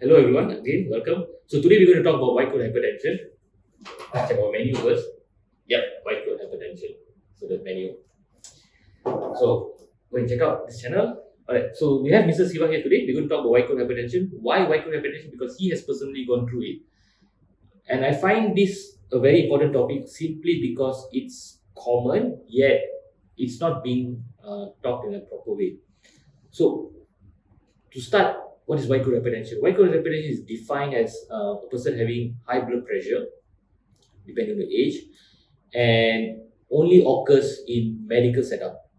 Hello everyone, again welcome. So today we're going to talk about white coat hypertension. Let's check our menu first. Yep, white coat hypertension. So the menu. So go and check out this channel. Alright, so we have Mr. Siva here today. We're going to talk about white coat hypertension. Why white coat hypertension? Because he has personally gone through it. And I find this a very important topic simply because it's common, yet it's not being talked in a proper way. So to start, what is white coat hypertension? White coat hypertension is defined as a person having high blood pressure, depending on the age, and only occurs in medical setup.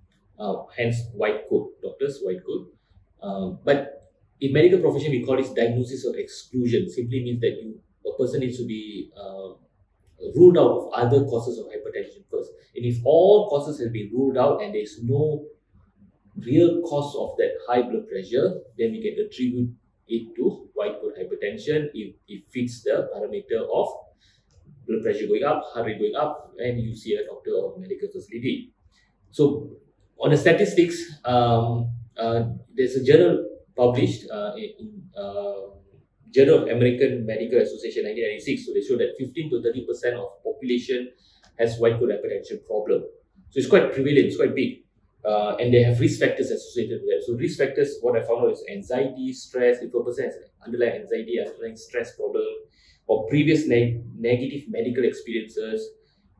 Hence, white coat, doctors, white coat. But in medical profession, we call this diagnosis of exclusion. Simply means that a person needs to be ruled out of other causes of hypertension first. And if all causes have been ruled out and there's no real cause of that high blood pressure, then we can attribute it to white coat hypertension if it fits the parameter of blood pressure going up, heart rate going up, and you see a doctor or medical facility. So on the statistics, there's a journal published in Journal of American Medical Association 1996. So they show that 15 to 30% of population has white coat hypertension problem. So it's quite prevalent, it's quite big. And they have risk factors associated with that. So risk factors, what I found out is anxiety, stress. If a person has underlying anxiety, underlying stress problem, or previous negative medical experiences,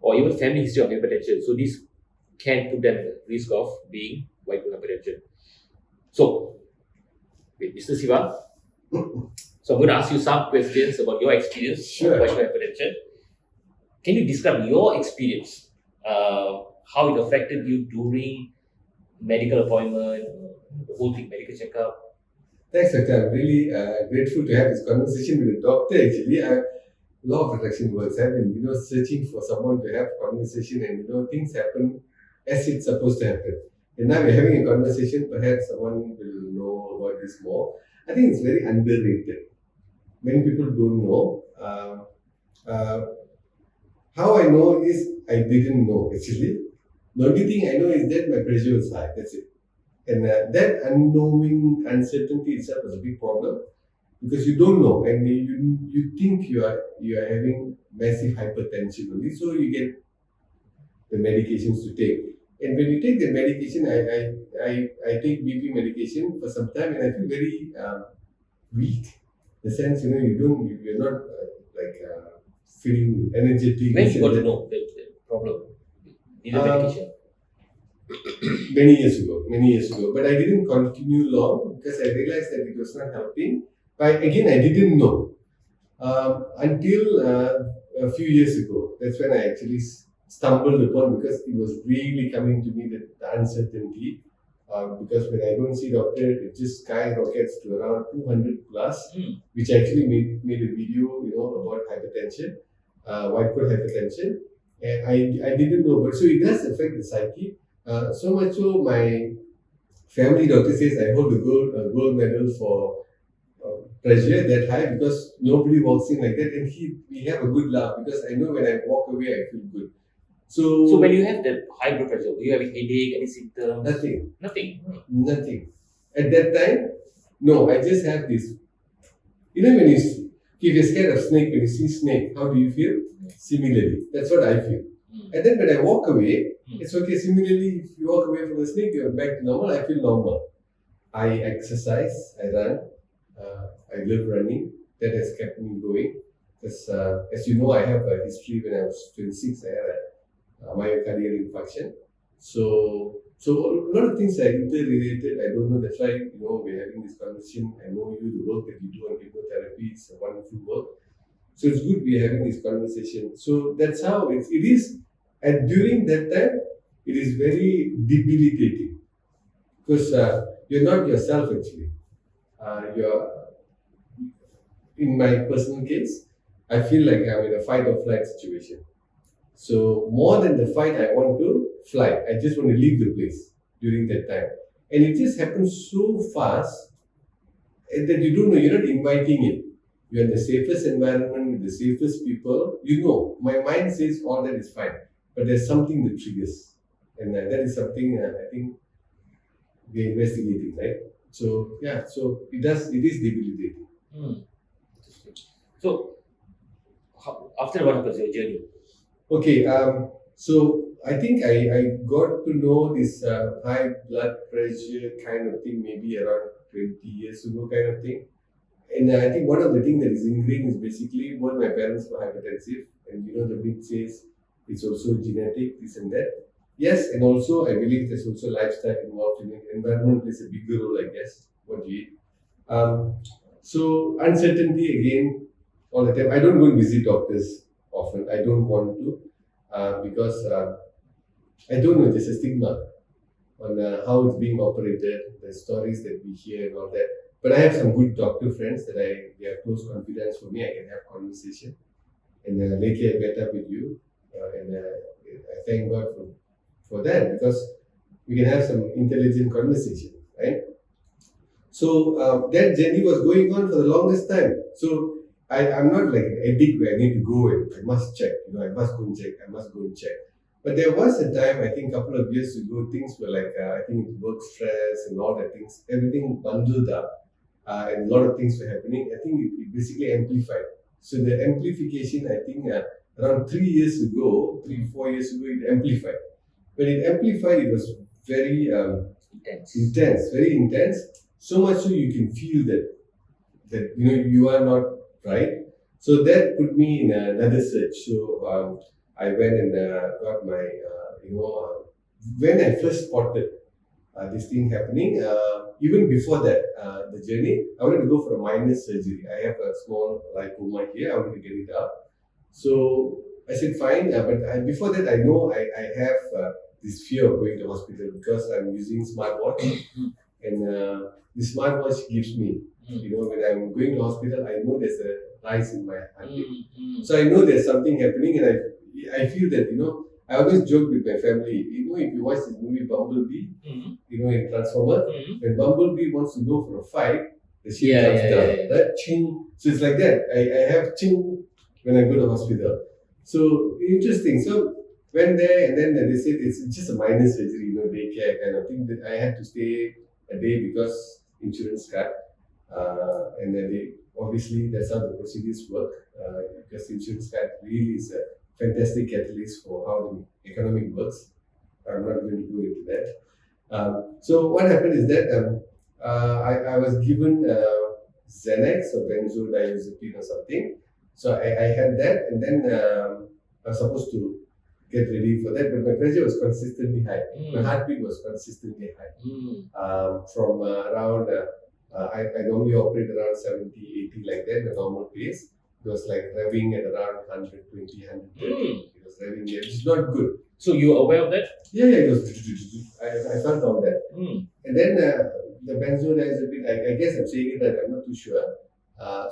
or even family history of hypertension. So this can put them at risk of being white coat hypertension. So, wait, Mr. Siva, so I'm going to ask you some questions about your experience of white coat hypertension. Can you describe your experience, how it affected you during medical appointment, the whole thing, medical checkup? Thanks, Doctor. I'm really grateful to have this conversation with the doctor. Actually, law of attraction works. I've been, searching for someone to have conversation, and things happen as it's supposed to happen. And now we're having a conversation. Perhaps someone will know about this more. I think it's very underrated. Many people don't know. How I know is I didn't know actually. The only thing I know is that my pressure was high. That's it. And that unknowing uncertainty itself is a big problem because you don't know, and you think you are having massive hypertension only, so you get the medications to take. And when you take the medication, I take BP medication for some time, and I feel very weak. In the sense, you're not feeling energetic. When you got to know the problem? Need a medication? Many years ago, but I didn't continue long because I realized that it was not helping. But again, I didn't know until a few years ago. That's when I actually stumbled upon, because it was really coming to me, the uncertainty. Because when I don't see doctor, it just skyrockets to around 200 plus, which actually made a video, about hypertension, white coat hypertension, and I didn't know, but so it does affect the psyche. So much so, my family doctor says I hold a gold medal for pressure that high, because nobody walks in like that, and we have a good laugh, because I know when I walk away I feel good. So when you have that high blood pressure, do you have a headache, any symptoms? Nothing. At that time, no, I just have this. When if you're scared of snake, when you see snake, how do you feel? Similarly, that's what I feel. And then when I walk away, it's okay. Similarly, if you walk away from the snake, you're back to normal. I feel normal. I exercise, I run, I love running. That has kept me going. Because as you know, I have a history. When I was 26, I had a myocardial infarction. So a lot of things are interrelated. I don't know. That's why we're having this conversation. I know you, the work that you do on chemotherapy is a wonderful work. So it's good we're having this conversation. So that's how it is. And during that time, it is very debilitating, because you're not yourself actually. In my personal case, I feel like I'm in a fight or flight situation. So more than the fight, I want to fly. I just want to leave the place during that time. And it just happens so fast that you don't know, you're not inviting it. You're in the safest environment with the safest people. My mind says all that is fine, but there's something that triggers. And that is something I think we're investigating, right? So it is debilitating. So, after what happens your journey? Okay, so I think I got to know this high blood pressure kind of thing maybe around 20 years ago kind of thing. And I think one of the things that is ingrained is basically both my parents were hypertensive, and the myth says it's also genetic, this and that. Yes, and also I believe there's also lifestyle involved in it. Environment plays a bigger role, I guess, what you eat. So uncertainty again all the time. I don't go and visit doctors often. I don't want to because I don't know. There's a stigma on how it's being operated, the stories that we hear and all that. But I have some good doctor friends that they are close confidants for me. I can have conversation. And lately I met up with you, and I thank God for that because we can have some intelligent conversation, right? So that journey was going on for the longest time. So I'm not like an addict where I need to go and I must check, I must go and check, I must go and check. But there was a time, I think a couple of years ago, things were like, I think work stress and all that things, everything bundled up and a lot of things were happening. I think it basically amplified. So the amplification, I think around 3 years ago, 4 years ago, it amplified. When it amplified, it was very intense, very intense. So much so you can feel that you are not right. So that put me in another search. So I went and got my when I first spotted this thing happening. Even before that, the journey, I wanted to go for a minor surgery. I have a small lipoma here. I wanted to get it out. So I said fine, but before that, I know I have this fear of going to hospital because I'm using smartwatch, and the smartwatch gives me, when I'm going to hospital, I know there's a rise in my heartbeat. So I know there's something happening, and I feel that I always joke with my family. If you watch this movie Bumblebee, in Transformer, when Bumblebee wants to go for a fight, the ship comes down. That ching. So it's like that. I have ching when I go to hospital. So interesting. So went there, and then they said it's just a minor surgery, daycare kind of thing. That I had to stay a day because insurance card, and then obviously that's how the procedures work. Because insurance card really is a fantastic catalyst for how the economic works. I'm not going to go into that. So what happened is that I was given Xanax or benzodiazepine or something. So I had that, and then I was supposed to get ready for that, but my pressure was consistently high. My heartbeat was consistently high. From around, I normally operate around 70, 80 like that, the normal pace. It was like revving at around 120, 130. It was revving there, which is not good. So you were aware of that? Yeah, it was. I felt all that. And then the benzodiazepine, I guess I'm saying it that I'm not too sure.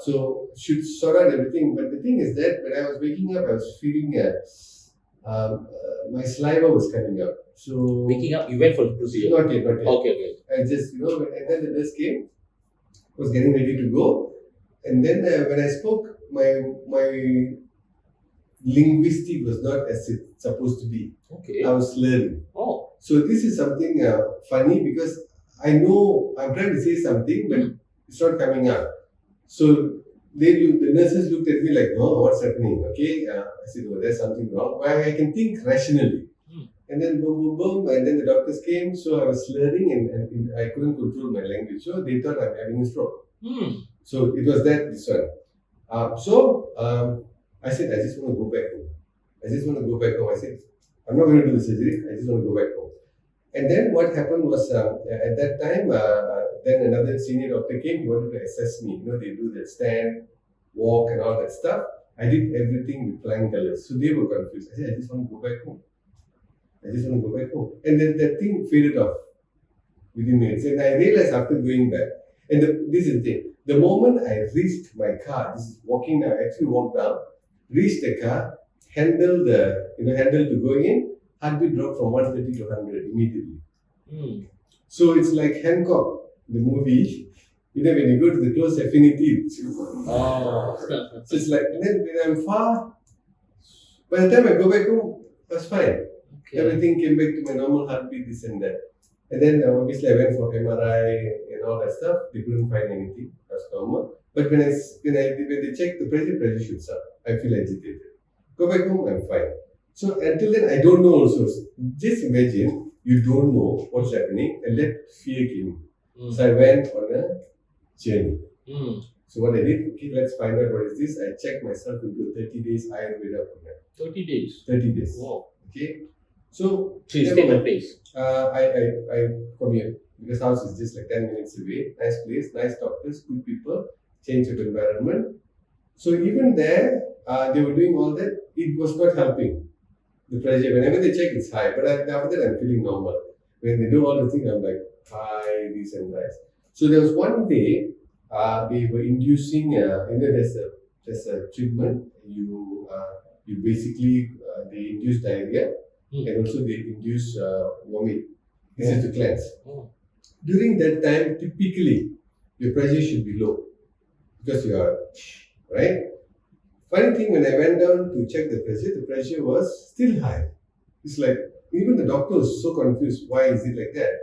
So should sort out everything. But the thing is that when I was waking up, I was feeling my saliva was coming out. So waking up, you went for the procedure? Not yet. Okay. I just, and then the nurse came, was getting ready to go. And then when I spoke, my linguistic was not as it's supposed to be. Okay. I was slurring. Oh. So this is something funny because I know I'm trying to say something, but it's not coming out. So the nurses looked at me like, "Oh, what's happening?" Okay, I said, "Oh, there's something wrong." But I can think rationally. And then boom, and then the doctors came. So I was slurring and I couldn't control my language. So they thought I'm having a stroke. So it was this one. I said, I just want to go back home. I said, I'm not going to do the surgery. I just want to go back home. And then what happened was at that time, then another senior doctor came. He wanted to assess me. They do that stand, walk, and all that stuff. I did everything with flying colors. So they were confused. I said, I just want to go back home. And then that thing faded off within minutes. And I realized after going back, and this is the thing, the moment I reached my car, this is walking now, I actually walked down, reached the car, handle to go in, heartbeat dropped from 130 to 100 immediately. So it's like Hancock, the movie, when you go to the close affinity, so it's like, and then when I'm far, by the time I go back home, I was fine. Okay. Everything came back to my normal heartbeat, this and that. And then obviously I went for MRI and all that stuff. They couldn't find anything. That's normal. But when they check the pressure shoots up. I feel agitated. Go back home, I'm fine. So until then, I don't know also. Just imagine you don't know what's happening and that fear came. So I went on a journey. So what I did, okay, let's find out what is this. I checked myself into 30 days Ayurveda program. 30 days? 30 days. Wow. Okay. So you stay in that place? I come here because house is just like 10 minutes away. Nice place, nice doctors, good people, change of environment. So even there, they were doing all that. It was not helping. The pressure, whenever they check, it's high. But after that, I'm feeling normal. When they do all the things, I'm like, high, this and that. So there was one day, they were inducing, there's a treatment. You basically, they induce diarrhea and also they induce vomit. This is to cleanse. During that time, typically, your pressure should be low because you are, right? Funny thing, when I went down to check the pressure was still high. It's like, even the doctor was so confused. Why is it like that?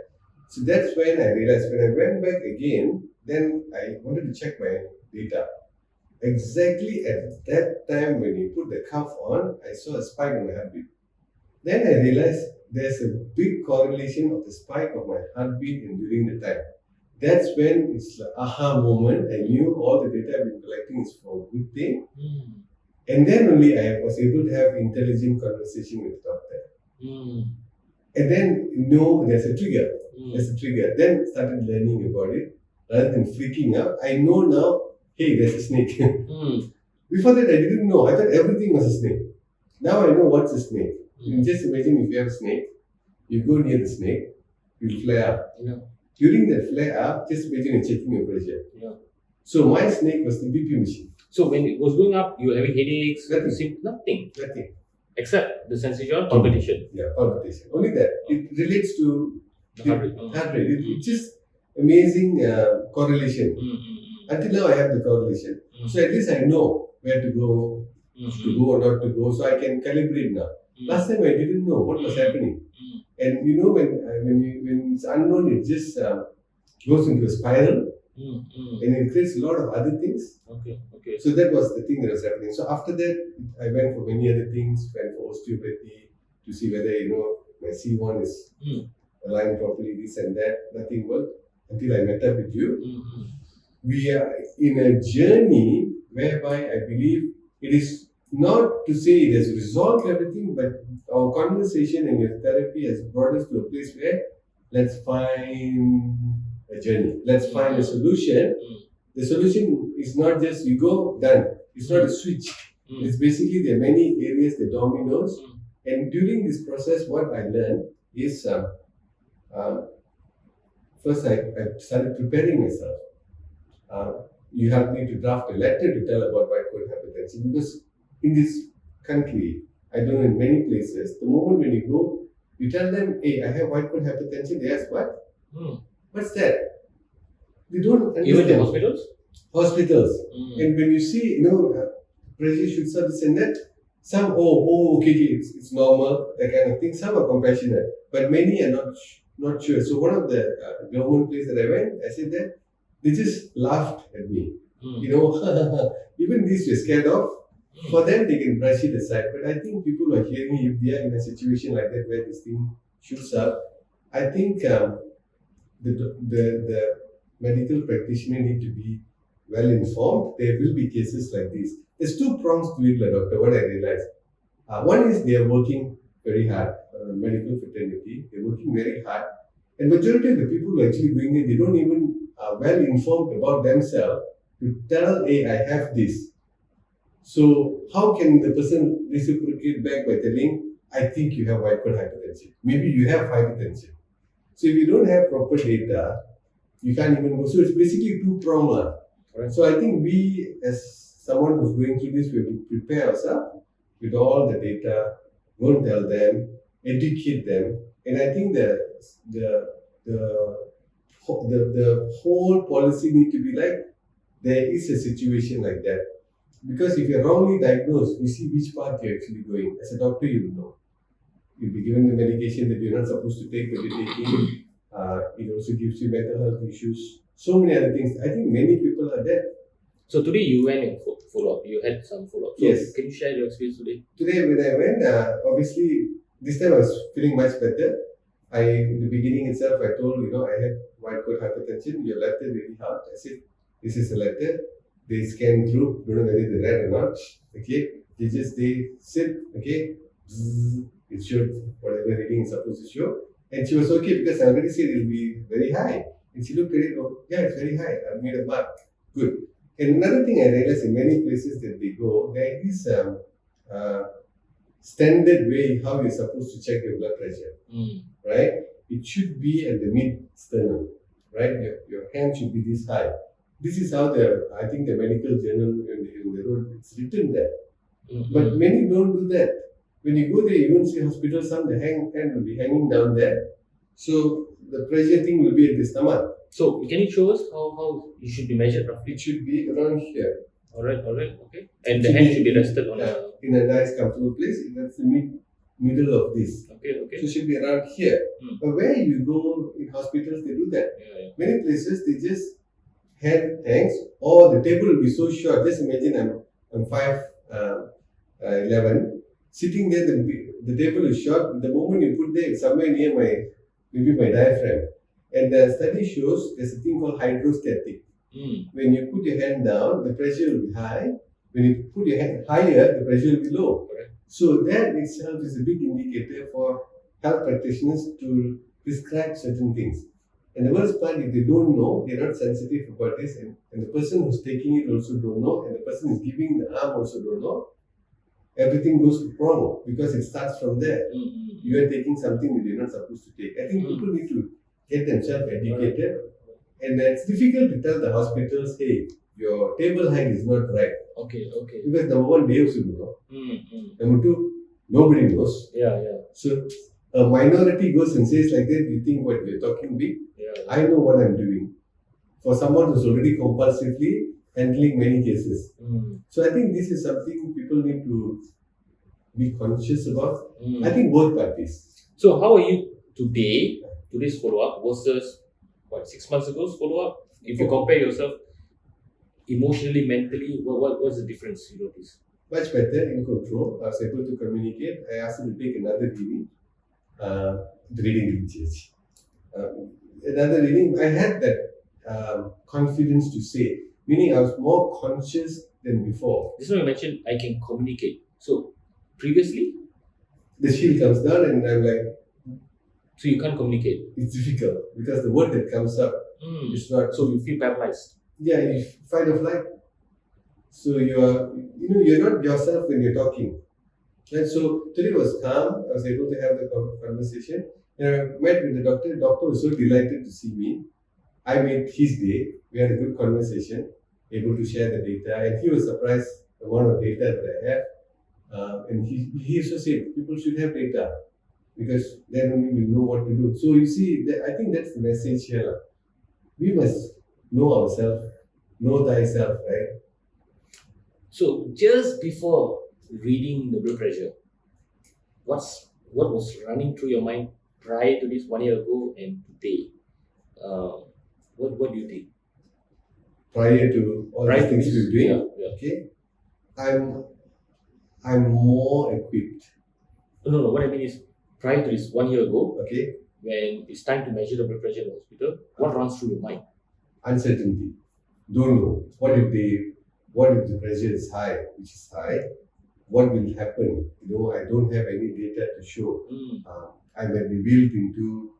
So that's when I realized, when I went back again, then I wanted to check my data. Exactly at that time when you put the cuff on, I saw a spike in my heartbeat. Then I realized there's a big correlation of the spike of my heartbeat and during the time. That's when it's the aha moment. I knew all the data I've been collecting is for a good thing. And then only I was able to have intelligent conversation with the doctor. And then, there's a trigger. There's a trigger. Then started learning about it. Rather than freaking out, I know now, hey, there's a snake. Before that, I didn't know. I thought everything was a snake. Now I know what's a snake. You just imagine if you have a snake, you go near the snake, you'll flare up. During that flare up, just imagine you're checking your pressure. So my snake was the BP machine. So when it was going up, you were having headaches? Nothing. Nothing. Except the sensation of palpitation. Yeah, palpitation. Only that. It relates to The heart rate. Heart rate. It's just amazing correlation. Until now, I have the correlation. So at least I know where to go, or not to go. So I can calibrate now. Last time I didn't know what was happening. And when it's unknown, it just goes into a spiral. And it creates a lot of other things. Okay. So that was the thing that was happening. So after that, I went for many other things. Went for osteopathy to see whether my C1 is aligned properly, this and that. Nothing worked until I met up with you. We are in a journey whereby I believe it is not to say it has resolved everything, but our conversation and your therapy has brought us to a place where let's find a journey. Let's find a solution. The solution is not just you go, done. It's not a switch. It's basically there are many areas, the dominoes. And during this process, what I learned is first I started preparing myself. You helped me to draft a letter to tell about white coat hypertension because in this country, I don't know, in many places, the moment when you go, you tell them, hey, I have white coat hypertension. They ask, what? What's that? They don't understand. Even the hospitals? Hospitals. And when you see, pressure shoots up, this and that, some, okay, it's normal, that kind of thing. Some are compassionate, but many are not sure. So one of the government places that I went, I said that, they just laughed at me. Even these were scared of. For them, they can brush it aside. But I think people are hearing, if they are in a situation like that where this thing shoots up, I think the medical practitioner need to be well informed. There will be cases like this. There's two prongs to it, doctor, what I realized. One is they are working very hard, medical fraternity. They're working very hard. And majority of the people who are actually doing it, they don't even are well informed about themselves to tell, hey, I have this. So how can the person reciprocate back by telling, I think you have white coat hypertension. Maybe you have hypertension. So if you don't have proper data, you can't even go. So it's basically two-pronged. Right? So I think we, as someone who's going through this, we have to prepare ourselves with all the data, go and tell them, educate them. And I think the whole policy need to be like, there is a situation like that. Because if you're wrongly diagnosed, you see which path you're actually going. As a doctor, you will know. You'll be given the medication that you're not supposed to take, but you're taking. It also gives you mental health issues. So many other things. I think many people are there. So today you went in follow-up. You had some follow-up. So Yes. Can you share your experience today? Today when I went, obviously this time I was feeling much better. In the beginning itself, I told, I had white coat hypertension. Your letter really hard. I said, this is a letter. They scan through, don't know whether they read or not. Okay, they sit. Okay, Bzzz, it showed whatever reading is supposed to show. And she was okay because I already said it will be very high. And she looked at it, oh, yeah, it's very high. I made a mark. Good. And another thing I realized in many places that they go, there is standard way how you're supposed to check your blood pressure, right? It should be at the mid sternum, right? Your hand should be this high. This is how I think the medical journal in the road, it's written there. But many don't do that. When you go there, you won't see hospital, some the hand will be hanging down there. So the pressure thing will be at the stomach. So can you show us how it should be measured roughly? It should be around here. Alright, okay. And the hand should be rested on in a nice comfortable place. That's the middle of this. Okay. So it should be around here. But where you go in hospitals, they do that. Yeah. Many places they just hand hangs, or the table will be so short. Just imagine I'm 5'11", sitting there. The table is short. The moment you put there, it's somewhere near my diaphragm. And the study shows there's a thing called hydrostatic. When you put your hand down, the pressure will be high. When you put your hand higher, the pressure will be low. Correct. So that itself is a big indicator for health practitioners to prescribe certain things. And the worst part, if they don't know, they're not sensitive about this, and the person who's taking it also don't know, and the person who's giving the arm also don't know, everything goes wrong because it starts from there. You are taking something that you're not supposed to take. I think people need to get themselves educated. And it's difficult to tell the hospitals, hey, your table height is not right. Okay. Because number one, they also don't know. Number two, nobody knows. Yeah. So a minority goes and says like that, you think what we're talking big? Yeah. I know what I'm doing. For someone who's already compulsively handling many cases. So I think this is something people need to be conscious about. I think both parties. So how are you today's follow-up versus 6 months ago's follow-up? If you compare yourself emotionally, mentally, what's the difference you notice? Much better, in control. I was able to communicate. I asked him to take another reading. The reading didn't change. Another reading, I had that confidence to say, meaning I was more conscious than before. This one you mentioned, I can communicate. So previously? The shield comes down and I'm like, so you can't communicate? It's difficult because the word that comes up is not. So you feel paralyzed? Yeah, you fight or flight. So you're not yourself when you're talking. And so today was calm. I was able to have the conversation. And I met with the doctor. The doctor was so delighted to see me. I made his day. We had a good conversation, able to share the data. And he was surprised the amount of data that I have. And he also said people should have data, because then only we know what to do. So you see, I think that's the message here. We must know ourselves, know thyself, right? So just before reading the blood pressure, what was running through your mind prior to this 1 year ago and today? What do you think? Prior to all the things we're doing, okay, I'm more equipped. No. What I mean is, prior to this 1 year ago, okay, when it's time to measure the blood pressure in the hospital, what runs through your mind? Uncertainty. Don't know. What if the pressure is high, which is high? What will happen? I don't have any data to show. I might be wheeled into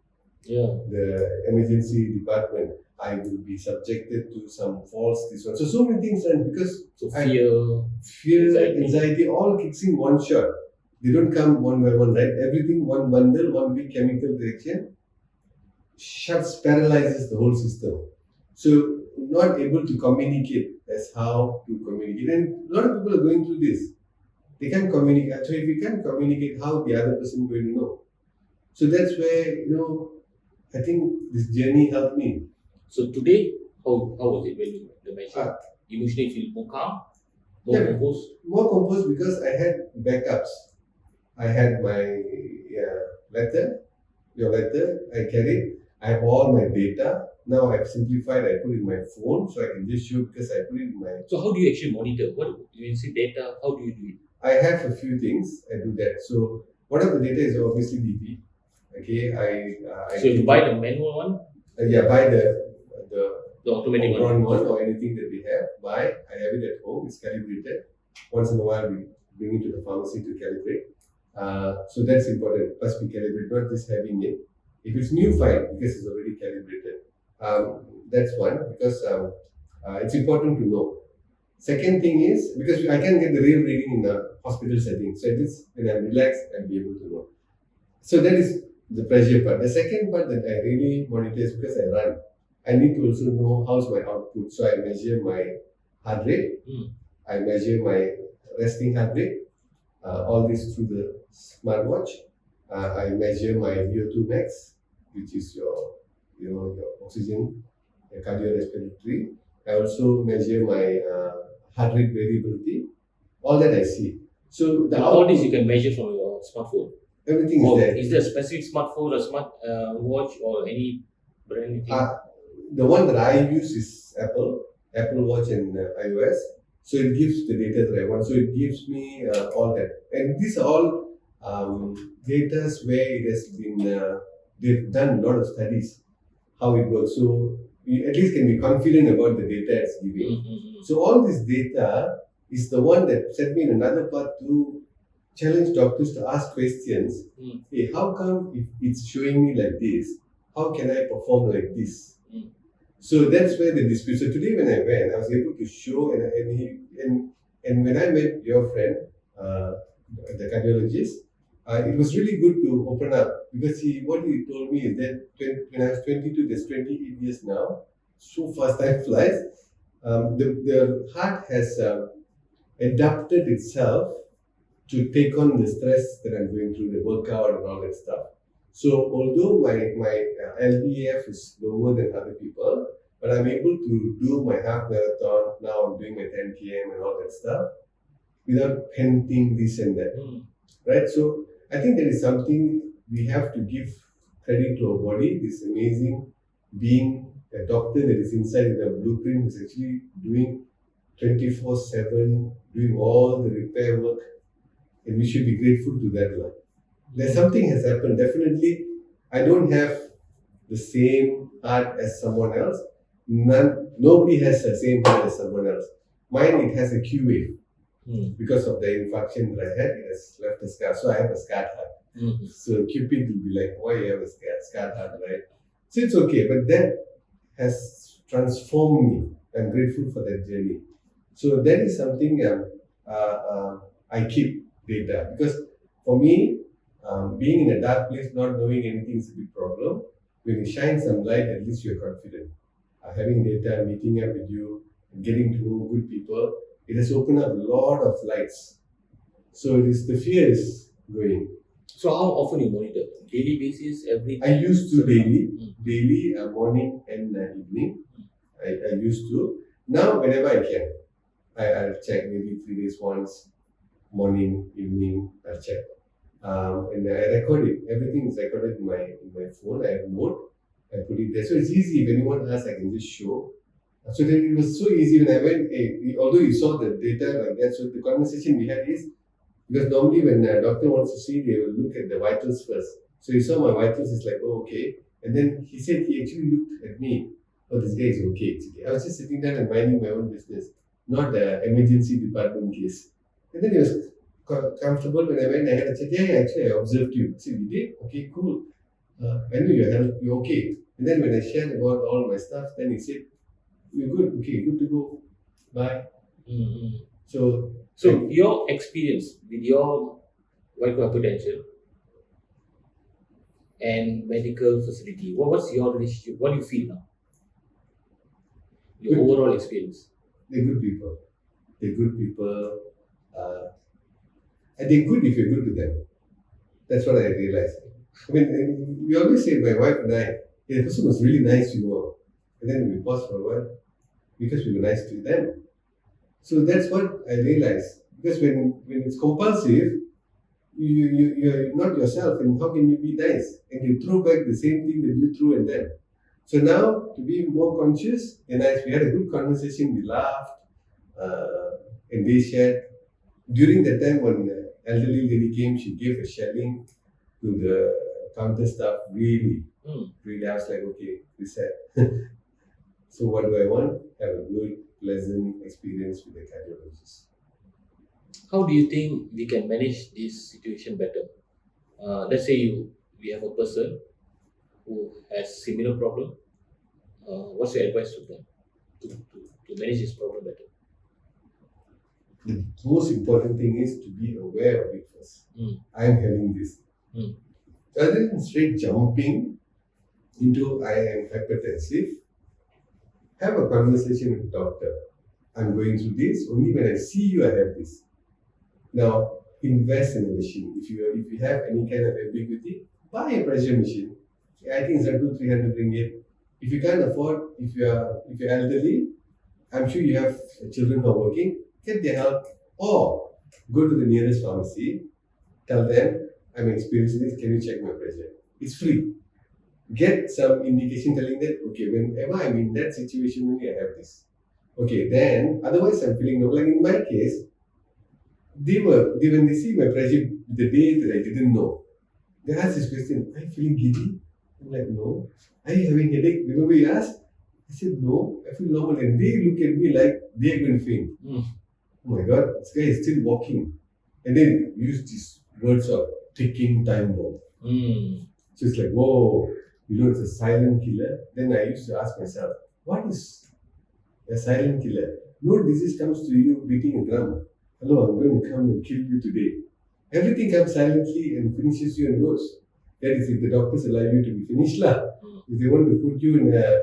the emergency department. I will be subjected to some false this one. So many things, and because fear, anxiety, all kicks in one shot. They don't come one by one, right? Everything, one bundle, one big chemical reaction, paralyzes the whole system. So not able to communicate as how to communicate. And a lot of people are going through this. They can't communicate. So if you can't communicate, how the other person will know? So that's where, I think this journey helped me. So today, how was it when you measured? Emotionally feel more calm, more composed? More composed because I had backups. I had my your letter, I carried. I have all my data. Now I've simplified. I put it in my phone, so I can just show because I put it in my. So how do you actually monitor? What you see data? How do you do it? I have a few things. I do that. So one of the data is obviously BP. Okay, I So you buy the manual one, buy the the automatic one. run one or anything that we have. Buy. I have it at home. It's calibrated. Once in a while, we bring it to the pharmacy to calibrate. So that's important. Must be calibrated, not just having it. If it's new, fine, because it's already calibrated. That's one, because it's important to know. Second thing is, because I can get the real reading in the hospital setting. So at least when I'm relaxed, I'll be able to know. So that is the pressure part. The second part that I really monitor is because I run. I need to also know how's my output. So I measure my heart rate. I measure my resting heart rate. All this through the smartwatch. I measure my VO2 max, which is your oxygen, your cardiorespiratory. I also measure my heart rate variability. All that I see. So all this you can measure from your smartphone. Everything is there. Is there a specific smartphone, a smart watch, or any brand? The one that I use is Apple Watch and iOS. So it gives the data that I want. So it gives me all that. And these are all data where it has been, they've done a lot of studies, how it works. So you at least can be confident about the data it's giving. So all this data is the one that set me in another path to challenge doctors to ask questions. Hey, how come if it's showing me like this, how can I perform like this? So that's where the dispute. So today when I went, I was able to show and when I met your friend, the cardiologist, it was really good to open up because what he told me is that when I was 22, there's 28 years now. So fast time flies. The heart has adapted itself to take on the stress that I'm going through, the workout and all that stuff. So although my LVEF is lower than other people, but I'm able to do my half marathon. Now I'm doing my 10 km and all that stuff without panting this and that. Right? So I think that is something we have to give credit to our body. This amazing being, a doctor that is inside the blueprint is actually doing 24/7, doing all the repair work. And we should be grateful to that. There's something has happened. Definitely, I don't have the same heart as someone else. Nobody has the same heart as someone else. Mine, it has a Q wave. Because of the infarction that I had, it has left a scar. So I have a scarred heart. So Cupid will be like, why you have a scarred heart, right? So it's okay, but that has transformed me. I'm grateful for that journey. So that is something I keep data, because for me, being in a dark place, not knowing anything is a big problem. When you shine some light, at least you're confident. Having data, meeting up with you, getting to know good people, it has opened up a lot of lights. So the fear is going. So how often you monitor? Daily basis, every time? I used to daily, morning and evening. I used to. Now, whenever I can, I'll check maybe 3 days once, morning, evening, I'll check. And I record it. Everything is recorded in my phone. I have a note. I put it there. So it's easy. If anyone asks, I can just show. So then it was so easy when I went, although you saw the data like that, so the conversation we had is, because normally when a doctor wants to see, they will look at the vitals first. So he saw my vitals, it's like, oh, okay. And then he said he actually looked at me, oh, this guy is okay. It's okay. I was just sitting there and minding my own business, not the emergency department case. And then he was comfortable when I went. I had a chat. Yeah, actually, I observed you. I said, you did? Okay, cool. I know you're okay. And then when I shared about all my stuff, then he said, you're good. Okay, good to go. Bye. So your experience with your white coat hypertension and medical facility, what's your relationship? What do you feel now? Your overall experience. They're good people. And they're good if you're good to them. That's what I realized. I mean, we always say, my wife and I, the person was really nice, And then we paused for a while because we were nice to them. So that's what I realized. Because when it's compulsive, you're not yourself, and how can you be nice? And you throw back the same thing that you threw at them. So now, to be more conscious, we had a good conversation, we laughed, and they shared. During that time when the elderly lady came, she gave a shelling to the counter staff. Really, I was like, okay, we said. So what do I want? Have a good, pleasant experience with the cardiologist. How do you think we can manage this situation better? Let's say we have a person who has similar problem. What's your advice to them to manage this problem better? The most important thing is to be aware of it first. I am having this. Rather than straight jumping into I am hypertensive, have a conversation with the doctor. I'm going through this. Only when I see you, I have this. Now, invest in a machine. If you have any kind of ambiguity, buy a pressure machine. I think it's like 200-300 ringgit. If you can't afford, if you're elderly, I'm sure you have children who are working, get their help, or go to the nearest pharmacy, tell them, I'm experiencing this, can you check my pressure? It's free. Get some indication telling that, okay, whenever I'm in that situation, only I have this. Okay, then, otherwise I'm feeling no. Like in my case, when they see my pressure the day that I didn't know, they ask this question, are you feeling giddy? I'm like, no. Are you having headache? Remember you asked? I said, no, I feel normal. And they look at me like they're going to faint. Oh my God, this guy is still walking. And then use these words of ticking time bomb. So it's like, whoa, it's a silent killer. Then I used to ask myself, what is a silent killer? No disease comes to you beating a drum. Hello, I'm going to come and kill you today. Everything comes silently and finishes you and goes. That is if the doctors allow you to be finished. If they want to put you in a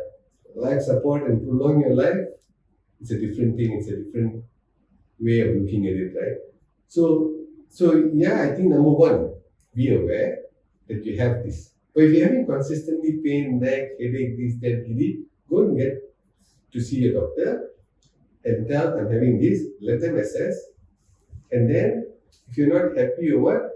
life support and prolong your life, it's a different thing. It's a different way of looking at it, right? So yeah, I think number one, be aware that you have this. But if you're having consistently pain, neck, headache, this, that, giddy, go and get to see your doctor and tell I'm having this, let them assess. And then if you're not happy or what,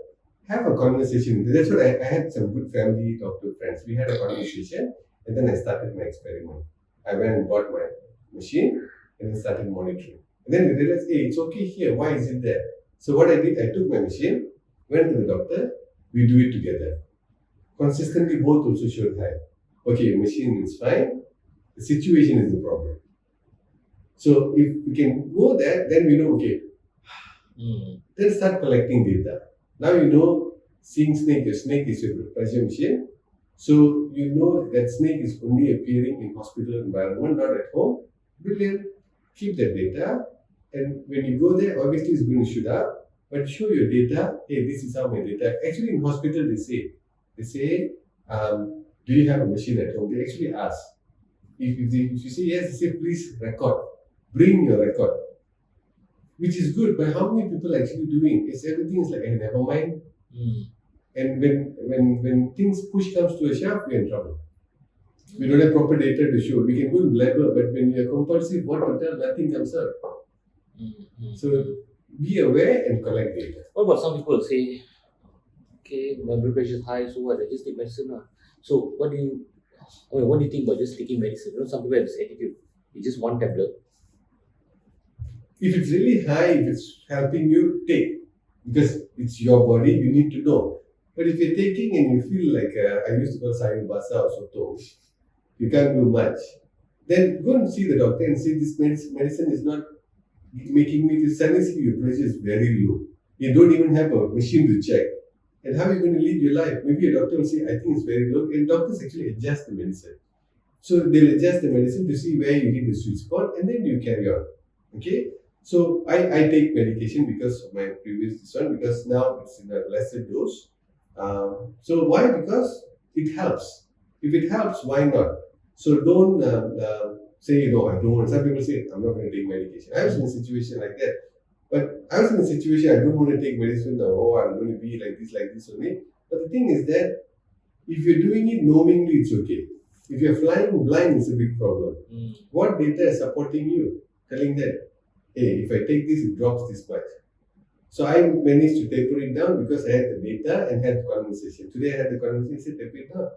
have a conversation. That's what I had some good family doctor friends. We had a conversation and then I started my experiment. I went and bought my machine and then started monitoring. And then we realized, hey, it's okay here. Why is it there? So what I did, I took my machine, went to the doctor, we do it together. Consistently, both also showed high. Okay, machine is fine. The situation is the problem. So if we can go there, then we know, okay, then start collecting data. Now you know, seeing snake, your snake is your pressure machine. So you know that snake is only appearing in hospital environment, not at home. Brilliant. Keep that data. And when you go there, obviously it's going to shoot up. But show your data. Hey, this is how my data. Actually, in hospital, they say, do you have a machine at home? They actually ask. If you say yes, they say, please record. Bring your record. Which is good, but how many people are actually doing? Everything is like, hey, never mind. And when things push comes to a shove, we're in trouble. We don't have proper data to show. We can go and blabber, but when you're compulsive, what to tell, nothing comes up. So be aware and collect data. What about some people say, okay, my blood pressure is high, so what? I just take medicine. So what do you think about just taking medicine? Some people have this attitude. It's just one tablet. If it's really high, if it's helping you, take. Because it's your body, you need to know. But if you're taking and you feel like, I used to call sayur basa or soto, you can't do much, then go and see the doctor and say this medicine is not making me, suddenly see your pressure is very low. You don't even have a machine to check. And how are you going to live your life? Maybe a doctor will say, I think it's very low. And doctors actually adjust the medicine. So they'll adjust the medicine to see where you hit the sweet spot and then you carry on. Okay? So I take medication because of my previous one, because now it's in a lesser dose. So why? Because it helps. If it helps, why not? So don't say, I don't want. Some people say, I'm not going to take medication. I was in a situation like that. But I was in a situation, I don't want to take medicine. I'm going to be like this only. But the thing is that if you're doing it knowingly, it's okay. If you're flying blind, it's a big problem. What data is supporting you? Telling that, hey, if I take this, it drops this much. So I managed to taper it down because I had the data and had the conversation. Today I had the conversation, taper it down.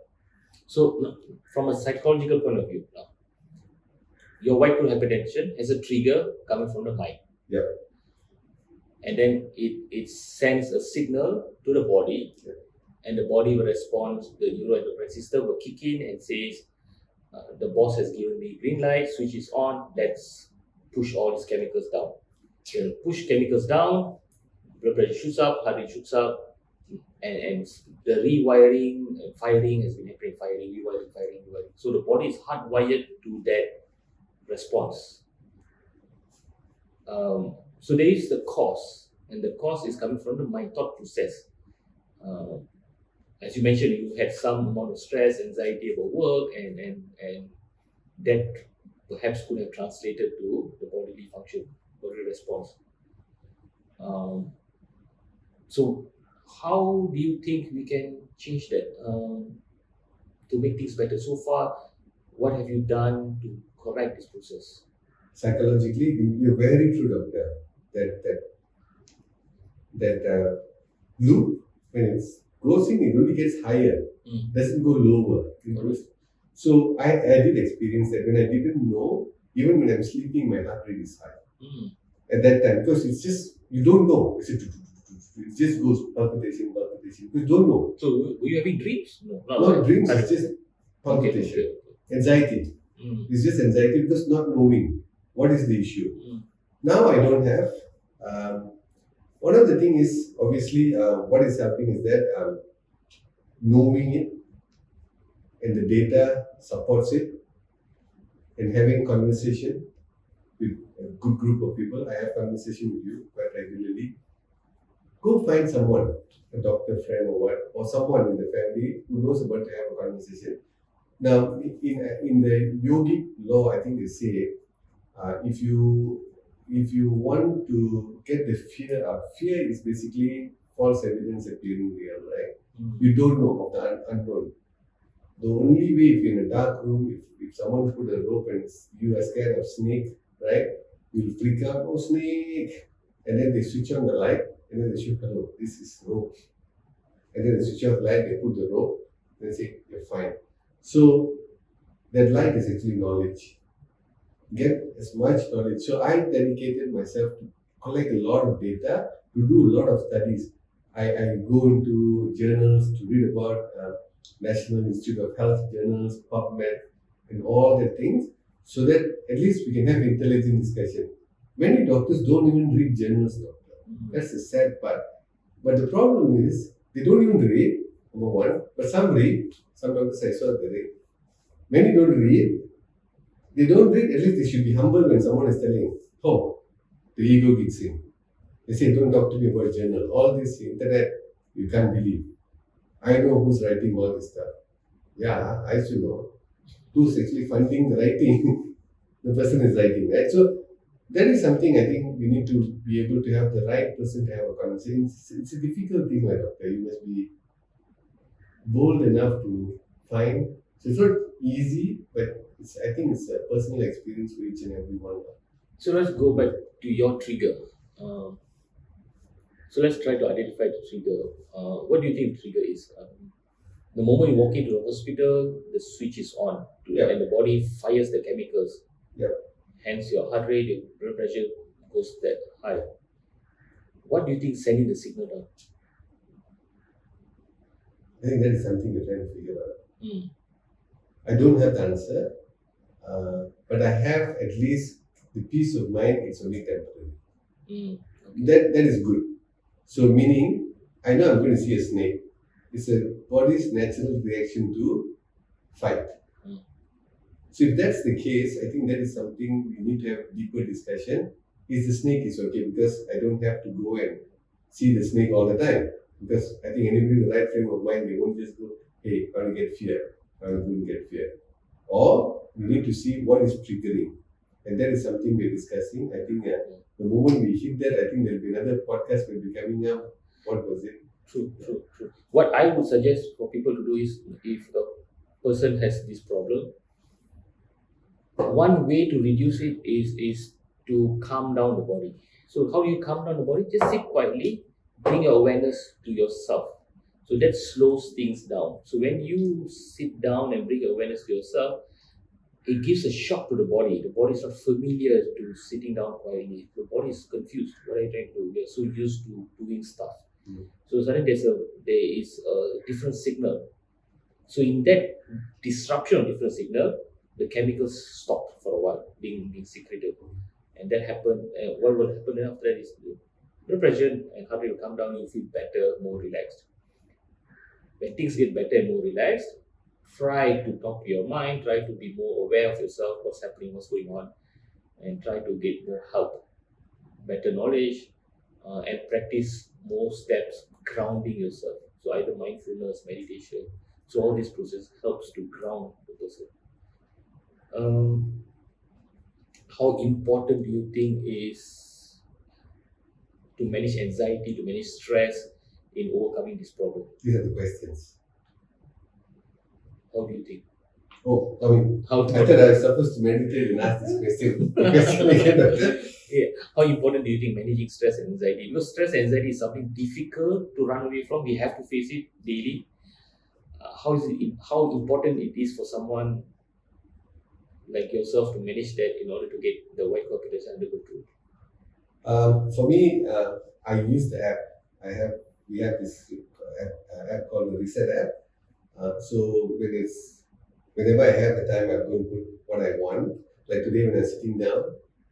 So from a psychological point of view, now, your white coat hypertension has a trigger coming from the mind. Yeah. And then it sends a signal to the body, and the body will respond. The neuroendocrine system will kick in and says, the boss has given me green light, switch is on, let's push all these chemicals down. So push chemicals down, blood pressure shoots up, heart rate shoots up, and the rewiring and firing has been happening, firing. So the body is hardwired to that response. So there is the cause, and the cause is coming from the mind thought process. As you mentioned, you had some amount of stress, anxiety about work, and that perhaps could have translated to the bodily function, bodily response. So how do you think we can change that to make things better? So far, what have you done to correct this process? Psychologically, you're very true, doctor. That loop, when it goes in, it only gets higher, doesn't go lower. So I did experience that when I didn't know, even when I'm sleeping, my heart rate is high. At that time, because it's just, you don't know. It just goes palpitation, because you don't know. So were you having dreams? No, Not dreams, it's just palpitation. Okay. Anxiety. It's just anxiety because not knowing what is the issue. Now I don't have. One of the things is, obviously, what is happening is that knowing it and the data supports it, and having conversation with a good group of people. I have conversation with you quite regularly. Go find someone, a doctor, friend, or someone in the family who knows about to have a conversation. Now, in the yogic law, I think they say, if you want to get the fear up, fear is basically false evidence appearing real, right? You don't know of the unknown. The only way, if you're in a dark room, if someone put a rope and you are scared of snake, right? You'll freak out, oh snake, and then they switch on the light, and then they shoot, hello, this is rope. And then they switch off the light, they put the rope, and they say, you're fine. So that light is actually knowledge. Get as much knowledge. So I dedicated myself to collect a lot of data, to do a lot of studies. I go into journals to read about National Institute of Health journals, PubMed, and all the things, so that at least we can have intelligent discussion. Many doctors don't even read journals, doctor. That's the sad part. But the problem is, they don't even read, number one, but some read. Some doctors I saw they read. Many don't read. They don't read, at least they should be humble when someone is telling, oh, the ego kicks in. They say, don't talk to me about journal. All this internet, you can't believe. I know who's writing all this stuff. Yeah, I should know. Who's actually funding the writing? The person is writing, right? So that is something I think we need to be able to have the right person to have a conversation. It's a difficult thing, my doctor. You must be bold enough to find. So it's not easy, but I think it's a personal experience for each and every one. So let's go back to your trigger. So let's try to identify the trigger. What do you think the trigger is? The moment you walk into the hospital, the switch is on, and the body fires the chemicals. Hence, your heart rate, your blood pressure goes that high. What do you think is sending the signal down? I think that is something we're trying to figure out. I don't have the answer, but I have at least the peace of mind. It's only temporary. That is good. So meaning, I know I'm going to see a snake. It's a body's natural reaction to fight. So if that's the case, I think that is something we need to have deeper discussion. Is the snake is okay, because I don't have to go and see the snake all the time. Because I think anybody in the right frame of mind, they won't just go, hey, I want to get fear. I want to get fear. Or we need to see what is triggering. And that is something we're discussing. I think the moment we hit that, I think there'll be another podcast will be coming up. What was it? True. What I would suggest for people to do is, if a person has this problem, one way to reduce it is to calm down the body. So how do you calm down the body? Just sit quietly, bring your awareness to yourself. So that slows things down. So when you sit down and bring awareness to yourself, it gives a shock to the body. The body is not familiar to sitting down quietly. The body is confused. What are you trying to do? We are so used to doing stuff. So suddenly there is a different signal. So in that disruption of different signal, the chemicals stop for a while being secreted. And that happened. What will happen then after that is the blood pressure and heart rate will come down. You feel better, more relaxed. When things get better and more relaxed, try to talk to your mind, try to be more aware of yourself, what's happening, what's going on, and try to get more help, better knowledge, and practice more steps grounding yourself. So either mindfulness, meditation. So all this process helps to ground the person. How important do you think is to manage anxiety, to manage stress in overcoming this problem? These are the questions. How do you think? Oh, I mean, How I thought I was supposed to meditate and ask this question. How important do you think managing stress and anxiety? Because stress and anxiety is something difficult to run away from. We have to face it daily. How important it is for someone like yourself to manage that in order to get the white coat hypertension under control? For me, I use the app. We have this app called the Reset app. So whenever I have the time, I'm going to put what I want. Like today, when I'm sitting down,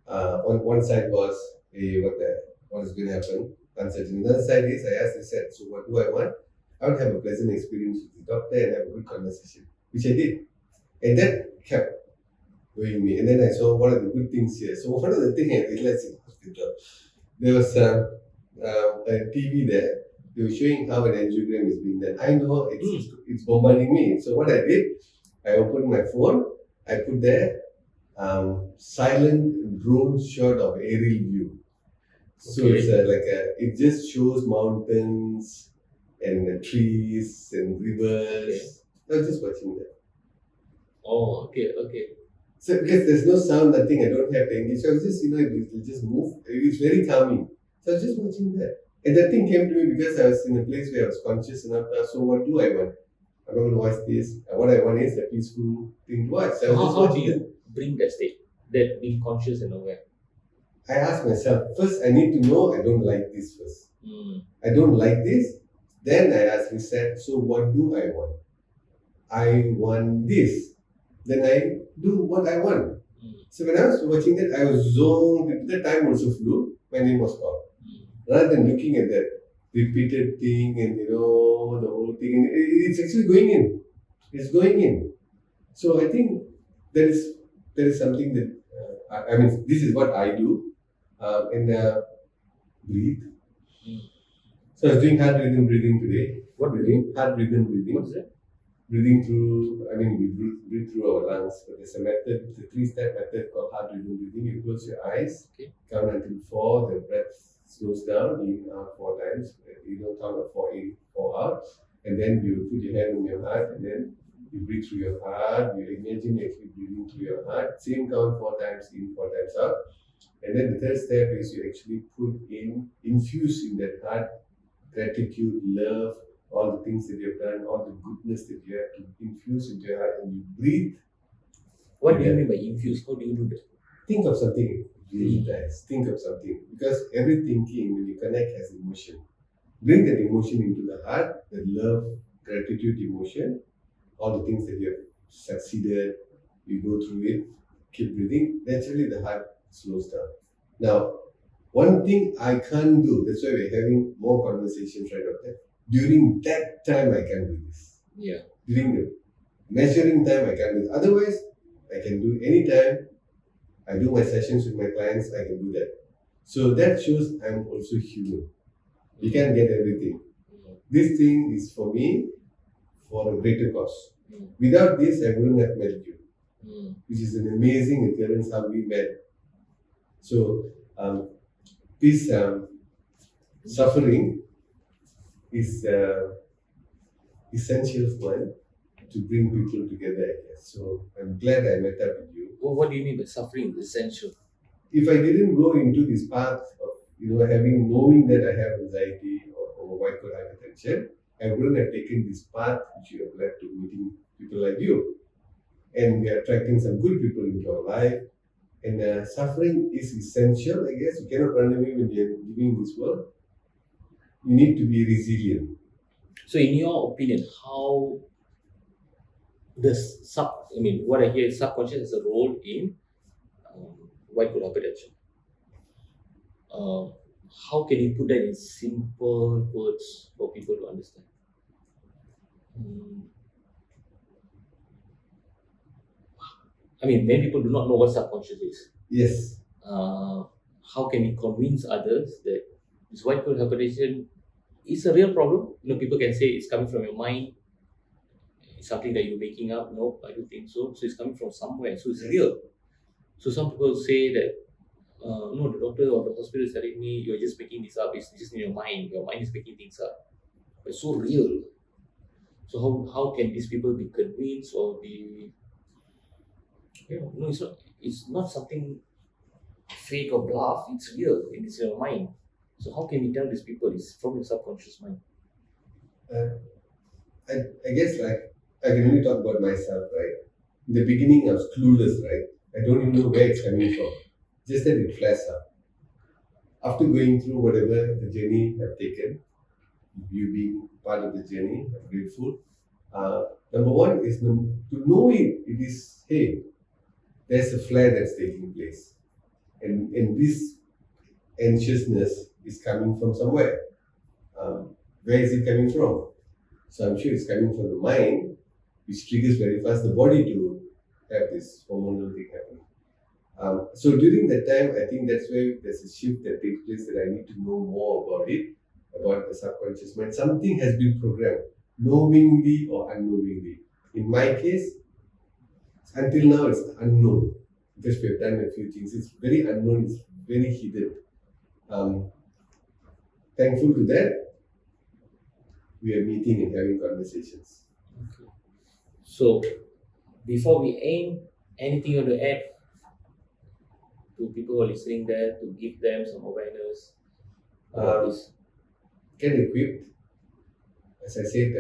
on one side was what is going to happen, uncertain. The other side is I asked Reset. So what do I want? I would have a pleasant experience with the doctor and have a good conversation, which I did, and that kept going me. And then I saw what are the good things here. So one of the things I realized in hospital, there was a TV there. They were showing how an angiogram is being done. I know it's bombarding me. So what I did, I opened my phone. I put there silent drone shot of aerial view. So Okay. it's it just shows mountains and trees and rivers. I was just watching that. Oh, okay. So because there's no sound, nothing, I don't have to engage. So I was just, it will just move. It's very calming. So I was just watching that. And that thing came to me because I was in a place where I was conscious enough. So what do I want? I'm not going to watch this. What I want is a peaceful thing to watch. So I was just How do watching it. you bring that state, that being conscious and aware? I asked myself, first I need to know I don't like this first. I don't like this. Then I asked Reset, so what do I want? I want this. Then I do what I want. So when I was watching that, I was zoned. The time also flew. My name was called. Rather than looking at that repeated thing and the whole thing, and it's actually going in. It's going in. So I think there is something that I mean, this is what I do, and breathe. So I was doing heart rhythm breathing today. What breathing? Heart rhythm breathing. What is that? Breathing through, I mean, we breathe through our lungs, but there's a method, it's a 3-step method called heart rhythm breathing. You close your eyes, count until 4, the breath slows down, in out 4 times, count up 4 in, 4 out, and then you put your hand on your heart, and then you breathe through your heart, you imagine you're actually breathing through your heart, same count 4 times in, 4 times out, and then the third step is you actually infuse in that heart gratitude, love, all the things that you've done, all the goodness that you have to infuse into your heart, and you breathe. What do you mean by infuse? How do you do that? Think of something really nice. Think of something. Because every thinking, when you connect, has emotion. Bring that emotion into the heart, the love, gratitude emotion, all the things that you have succeeded, you go through it, keep breathing. Naturally, the heart slows down. Now, one thing I can't do, that's why we're having more conversations right up there. During that time, I can do this. Yeah. During the measuring time, I can do this. Otherwise, I can do anytime. I do my sessions with my clients, I can do that. So that shows I'm also human. You can't get everything. This thing is for me for a greater cause. Without this, I wouldn't have met you, which is an amazing occurrence how we met. So, this suffering is essential one to bring people together, I guess. So I'm glad I met up with you. Well, what do you mean by suffering is essential? If I didn't go into this path of knowing that I have anxiety or white coat hypertension, I wouldn't have taken this path which you have led to meeting people like you. And we are attracting some good people into our life. And suffering is essential, I guess. You cannot run away when you're living in this world. You need to be resilient. So, in your opinion, how does what I hear is subconscious has a role in white coat hypertension. How can you put that in simple words for people to understand? Many people do not know what subconscious is. Yes. How can we convince others that this white coat hypertension is a real problem? People can say it's coming from your mind. It's something that you're making up. No, I don't think so. So it's coming from somewhere. So it's real. So some people say that, no, the doctor or the hospital is telling me you're just making this up. It's just in your mind. Your mind is making things up. But it's so real. So how can these people be convinced or be... No, it's not something fake or bluff. It's real and it's in your mind. So how can we tell these people it's from your subconscious mind? I guess like I can only talk about myself, right? In the beginning I was clueless, right? I don't even know where it's coming from. Just that it flashed up. After going through whatever the journey I've taken, you being part of the journey, I'm grateful. Number one is to know it is, hey, there's a flare that's taking place. And this anxiousness is coming from somewhere. Where is it coming from? So I'm sure it's coming from the mind, which triggers very fast the body to have this hormonal thing happening. So during that time, I think that's where there's a shift that takes place that I need to know more about it, about the subconscious mind. Something has been programmed, knowingly or unknowingly. In my case, until now it's unknown because we have done a few things. It's very unknown, it's very hidden. Thankful to that, we are meeting and having conversations. Okay. So, before we end, anything you want to add to people who are listening there to give them some awareness about this? Get equipped. As I said,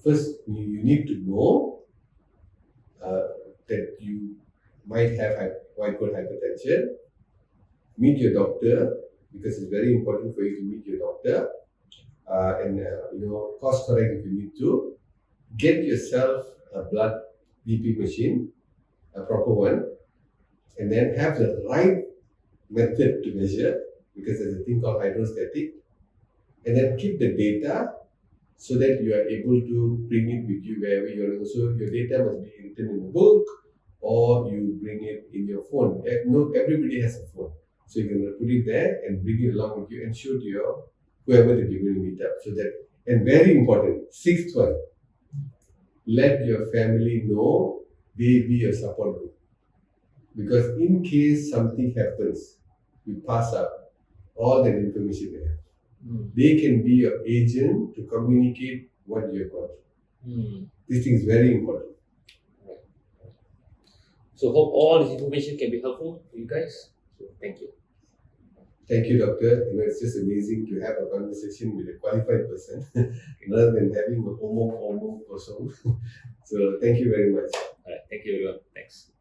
first you need to know that you might have white coat hypertension. Meet your doctor because it's very important for you to meet your doctor. Course correct if you need to. Get yourself a blood BP machine, a proper one, and then have the right method to measure because there's a thing called hydrostatic, and then keep the data so that you are able to bring it with you wherever you are. So your data must be written in a book or you bring it in your phone. No, everybody has a phone, so you can put it there and bring it along with you and show to your whoever that you're going to meet up. So that, and very important, sixth one, let your family know they be your support group. Because in case something happens, you pass up all that information they have. They can be your agent to communicate what you have gone through. This thing is very important. So hope all this information can be helpful to you guys. So thank you. Thank you, doctor. It's just amazing to have a conversation with a qualified person rather than having a homo person. So thank you very much. All right. Thank you, everyone. Thanks.